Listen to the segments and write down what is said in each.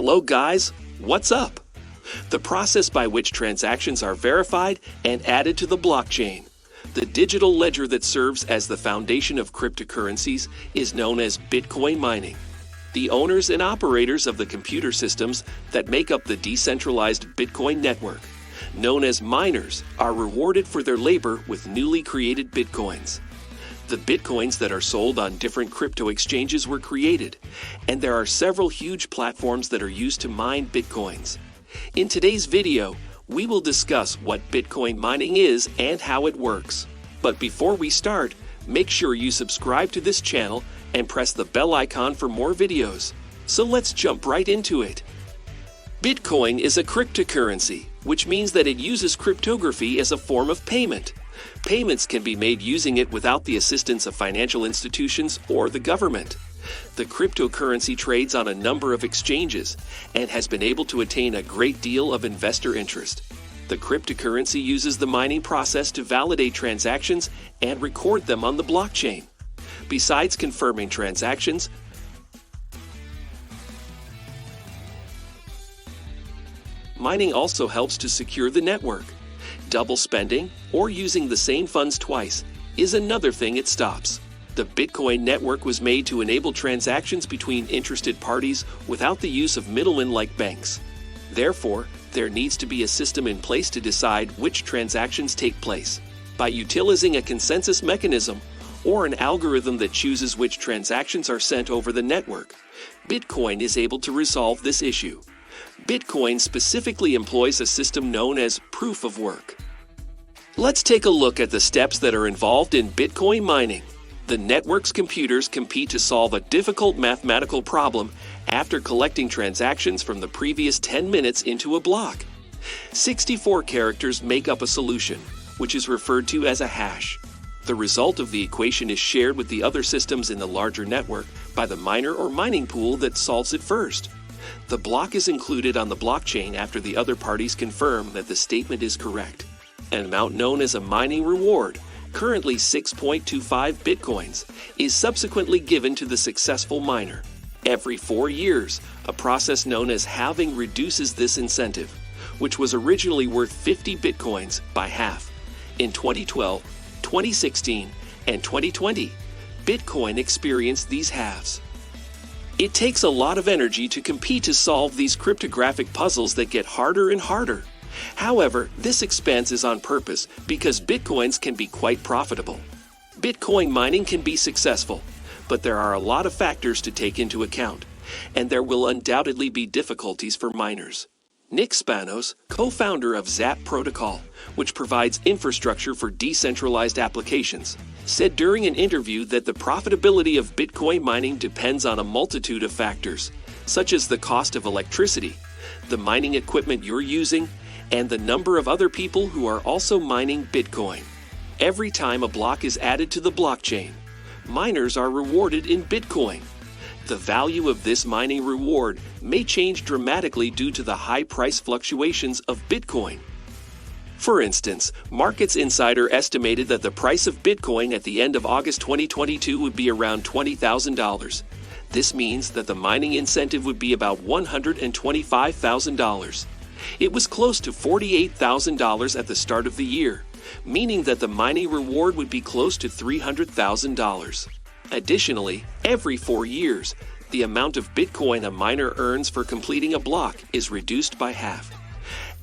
Hello guys, what's up? The process by which transactions are verified and added to the blockchain. The digital ledger that serves as the foundation of cryptocurrencies is known as Bitcoin mining. The owners and operators of the computer systems that make up the decentralized Bitcoin network, known as miners, are rewarded for their labor with newly created Bitcoins. The Bitcoins that are sold on different crypto exchanges were created, and there are several huge platforms that are used to mine Bitcoins. In today's video, we will discuss what Bitcoin mining is and how it works. But before we start, make sure you subscribe to this channel and press the bell icon for more videos. So let's jump right into it. Bitcoin is a cryptocurrency, which means that it uses cryptography as a form of payment. Payments can be made using it without the assistance of financial institutions or the government. The cryptocurrency trades on a number of exchanges and has been able to attain a great deal of investor interest. The cryptocurrency uses the mining process to validate transactions and record them on the blockchain. Besides confirming transactions, mining also helps to secure the network. Double spending, or using the same funds twice, is another thing it stops. The Bitcoin network was made to enable transactions between interested parties without the use of middlemen like banks. Therefore, there needs to be a system in place to decide which transactions take place. By utilizing a consensus mechanism, or an algorithm that chooses which transactions are sent over the network, Bitcoin is able to resolve this issue. Bitcoin specifically employs a system known as proof of work. Let's take a look at the steps that are involved in Bitcoin mining. The network's computers compete to solve a difficult mathematical problem after collecting transactions from the previous 10 minutes into a block. 64 characters make up a solution, which is referred to as a hash. The result of the equation is shared with the other systems in the larger network by the miner or mining pool that solves it first. The block is included on the blockchain after the other parties confirm that the statement is correct. An amount known as a mining reward, currently 6.25 bitcoins, is subsequently given to the successful miner. Every 4 years, a process known as halving reduces this incentive, which was originally worth 50 bitcoins, by half. In 2012, 2016, and 2020, Bitcoin experienced these halves. It takes a lot of energy to compete to solve these cryptographic puzzles that get harder and harder. However, this expense is on purpose because Bitcoins can be quite profitable. Bitcoin mining can be successful, but there are a lot of factors to take into account, and there will undoubtedly be difficulties for miners. Nick Spanos, co-founder of Zap Protocol, which provides infrastructure for decentralized applications, said during an interview that the profitability of Bitcoin mining depends on a multitude of factors, such as the cost of electricity, the mining equipment you're using, and the number of other people who are also mining Bitcoin. Every time a block is added to the blockchain, miners are rewarded in Bitcoin. The value of this mining reward may change dramatically due to the high price fluctuations of Bitcoin. For instance, Markets Insider estimated that the price of Bitcoin at the end of August 2022 would be around $20,000. This means that the mining incentive would be about $125,000. It was close to $48,000 at the start of the year, meaning that the mining reward would be close to $300,000. Additionally, every 4 years, the amount of Bitcoin a miner earns for completing a block is reduced by half.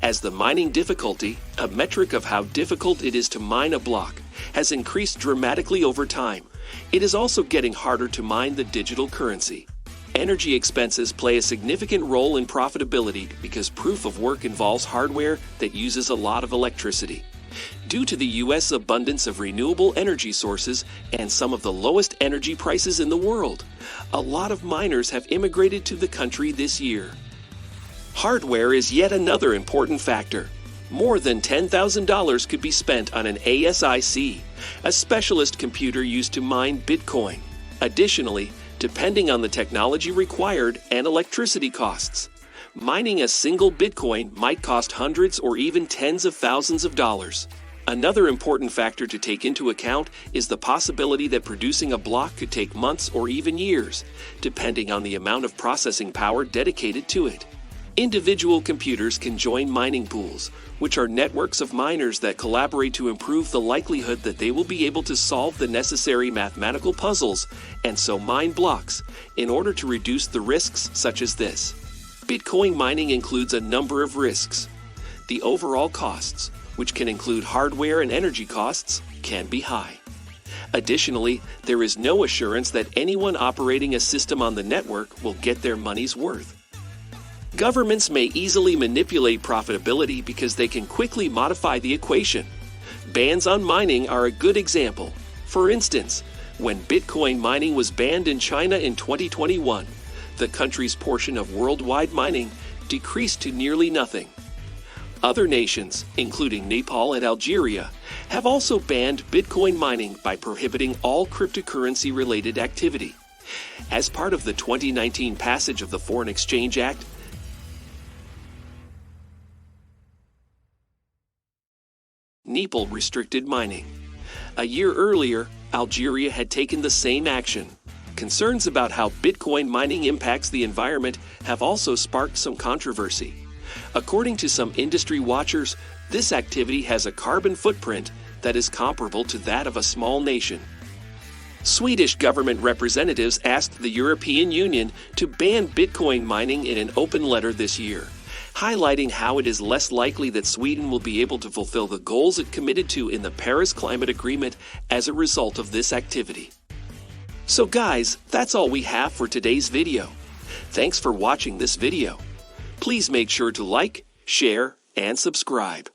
As the mining difficulty, a metric of how difficult it is to mine a block, has increased dramatically over time, it is also getting harder to mine the digital currency. Energy expenses play a significant role in profitability because proof of work involves hardware that uses a lot of electricity. Due to the U.S. abundance of renewable energy sources and some of the lowest energy prices in the world, a lot of miners have immigrated to the country this year. Hardware is yet another important factor. More than $10,000 could be spent on an ASIC, a specialist computer used to mine Bitcoin. Additionally, depending on the technology required and electricity costs, mining a single Bitcoin might cost hundreds or even tens of thousands of dollars. Another important factor to take into account is the possibility that producing a block could take months or even years, depending on the amount of processing power dedicated to it. Individual computers can join mining pools, which are networks of miners that collaborate to improve the likelihood that they will be able to solve the necessary mathematical puzzles and so mine blocks in order to reduce the risks such as this. Bitcoin mining includes a number of risks. The overall costs, which can include hardware and energy costs, can be high. Additionally, there is no assurance that anyone operating a system on the network will get their money's worth. Governments may easily manipulate profitability because they can quickly modify the equation. Bans on mining are a good example. For instance, when Bitcoin mining was banned in China in 2021, the country's portion of worldwide mining decreased to nearly nothing. Other nations, including Nepal and Algeria, have also banned Bitcoin mining by prohibiting all cryptocurrency-related activity. As part of the 2019 passage of the Foreign Exchange Act, Nepal restricted mining. A year earlier, Algeria had taken the same action. Concerns about how Bitcoin mining impacts the environment have also sparked some controversy. According to some industry watchers, this activity has a carbon footprint that is comparable to that of a small nation. Swedish government representatives asked the European Union to ban Bitcoin mining in an open letter this year, highlighting how it is less likely that Sweden will be able to fulfill the goals it committed to in the Paris Climate Agreement as a result of this activity. So guys, that's all we have for today's video. Thanks for watching this video. Please make sure to like, share, and subscribe.